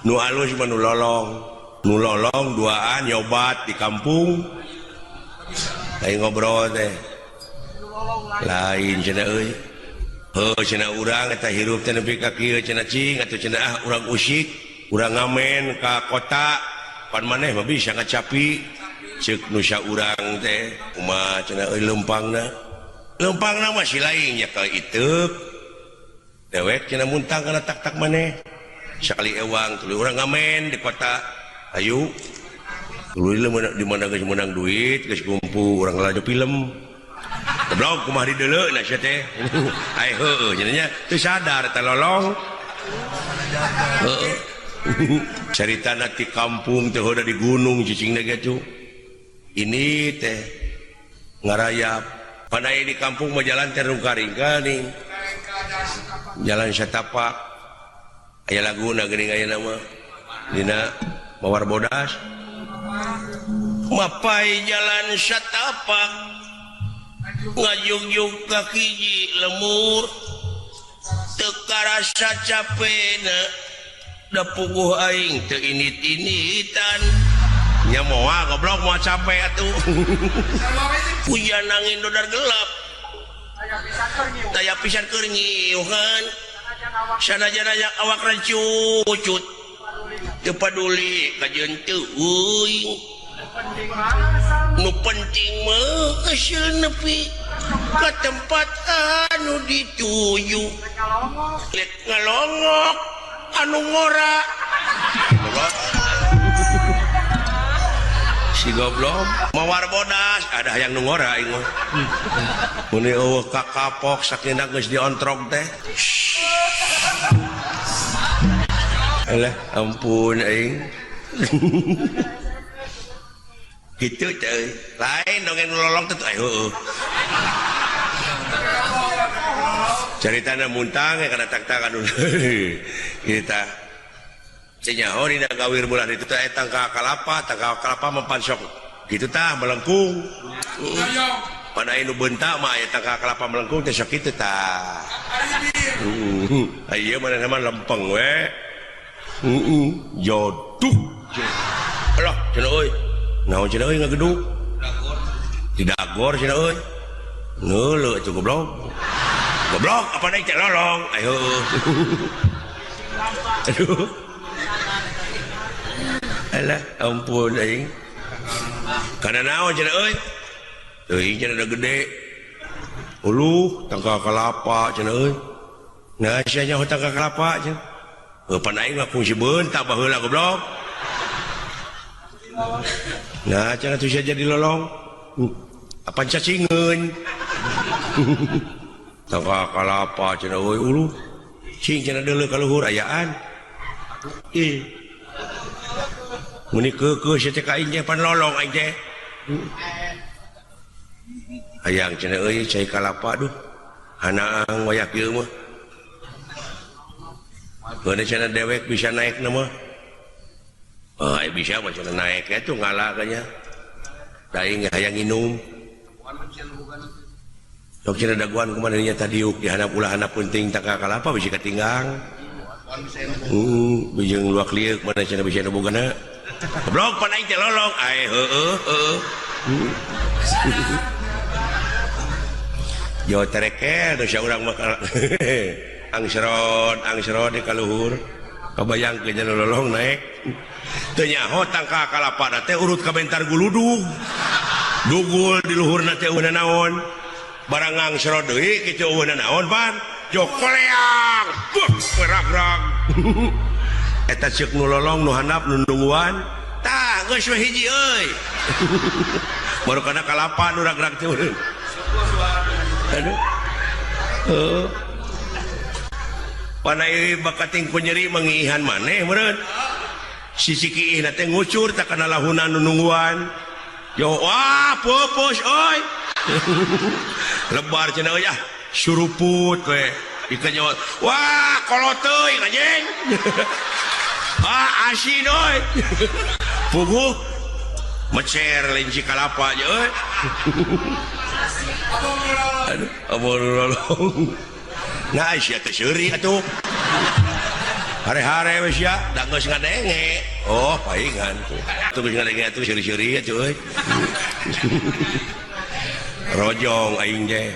nu alus mah nu lolong duaan nyobat di kampung aing ngobrol teh lain cenah euy cenah urang eta hirup teh nepi ka kieu cenah cing atuh cenah urang usik urang ngamen ka kota pan maneh mah bisa ngacapi ceuk nu saurang teh kumaha cenah euy lempangna mah si lain nya ka iteup dewek cenah muntang kana tak-tak maneh sakali ewang tuluy urang ngamen di kota ayu tuluy di mana geus menang duit geus kumpul urang ngalajo film goblok kumaha dideuleuna sia teh ai heueuh cenah nya teu sadar eta lolong caritana ti kampung teh hoda di gunung cicingna gitu ini teh ngarayap panai di kampung mah jalan teh nu karing-karing jalan satapak aya laguna geuning ayeuna mah dina Mawar Bodas mapai jalan satapak ngajug-jug ka hiji lemur teu karasa capena da puguh aing teu init-initan nya moal goblok moal capek atuh hujan angin dodar gelap taya pisan keur ngiuhan sanajan awak rancucut teu paduli ka jeun teuing nu penting mah hasil nepi ka tempat anu dituju lek ngalongok anu ngora si goblok Mawar Bodas ada hayang nu ngora aing mah mun eueuh ka kapok sakinda geus diontrog teh alah ampun aing gitu teh lain dongeng lolong teh heueuh caritana muntang kana tak-tak anu kita cenyaho dina gawir bulan itu teh tangka kalapa mempan sok kitu tah melengkung pada anu bentak mah aya tangka kalapa melengkung teh sok kitu tah ieu mah nama lempeng we jodoh alah cenah euy naon cenah euy ngagedug didagor cenah euy ngeuleuh atuh goblok apa naik cek lolong ayo aduh alah ampun aing kana naon cenah euy teuing cenah da gede uluh tangka kalapa cenah euy nah sia nya tangka kalapa cenah pan aing mah fungsi beuntak baheula goblok nah cenah tuh sia jadi lolong apa cacingeun tangka kalapa cenah euy uluh cing cenah deuleu ka luhur ayaan muni keukeuh sia teh ka aing pan lolong aing teh hayang cenah euy cai kalapa duh hanaang wayak ieu mah beuna cenah dewek bisa naik na mah ai bisa mah cenah naik atuh ngalah kanya da aing hayang nginum sok cenah daguan kumaha nya tadiuk di handap ulah handap penting tangka kalapa bisi katinggang bijeng luak liuk mana cenah bisi anu bogana goblok pan aing teh lolong ai heueuh yo terekel do sia urang mah angsrod di kaluhur kabayangkeun nya lolong naik teu nyaho tangka kalapa teh urut ka bentar guludug dugul di luhurna teh eueuh naon barang ngangsrod deui kitu eueuh naon pan jokoleang berag-rag eta ceuk nu lolong nu handap nu nungguan tah geus we hiji euy baru kana kalapa nu rag-rag teh aduh panai bakating penyeri mengihan maneh meureun si cikiih teh ngucur tak kana lahunan nu nungguan yo wah pupus euy lebar cenah euy suruput we ikeun nyawa wah kolot teuy anjing asin euy puguh mecer lenci kalapa aja euy aduh abon lolong nah sia teh seuri atuh hari-hari wis ya da geus ngadenge oh paingan tuh geus ngadenge atuh siri-siri ya cuy rojong aing je